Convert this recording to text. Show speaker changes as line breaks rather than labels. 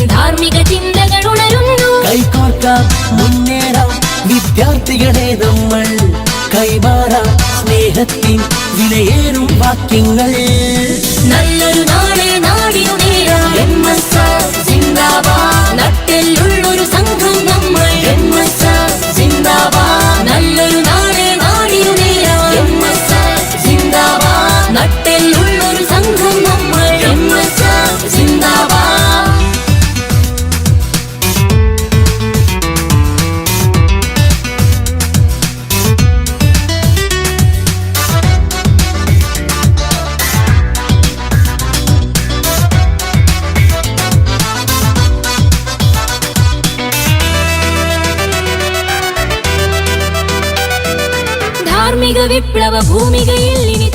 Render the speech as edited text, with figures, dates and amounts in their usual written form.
ധാർമ്മിക ചിന്തകൾ ഉണരുന്നു.
കൈകോർക്കാം, മുന്നേറാം വിദ്യാർത്ഥികളെ നമ്മൾ, കൈമാറാം സ്നേഹത്തിൻ വിലയേറും വാക്യങ്ങൾ.
നല്ലൊരു നാളെ നാടിനുണേരാം. MSF സിന്ദാബാദ്. നട്ടെല്ലുള്ളൊരു സംഘം നമ്മൾ. MSF സിന്ദാബാദ്. നല്ലൊരു നാളെ നാടിനുണേരാം. MSF സിന്ദാബാദ്. നട്ടെല്ലുള്ളൊരു സംഘം നമ്മൾ. MSF സിന്ദാബാദ്. ധാർമ്മിക വിപ്ലവ ഭൂമികയിൽ ഇനി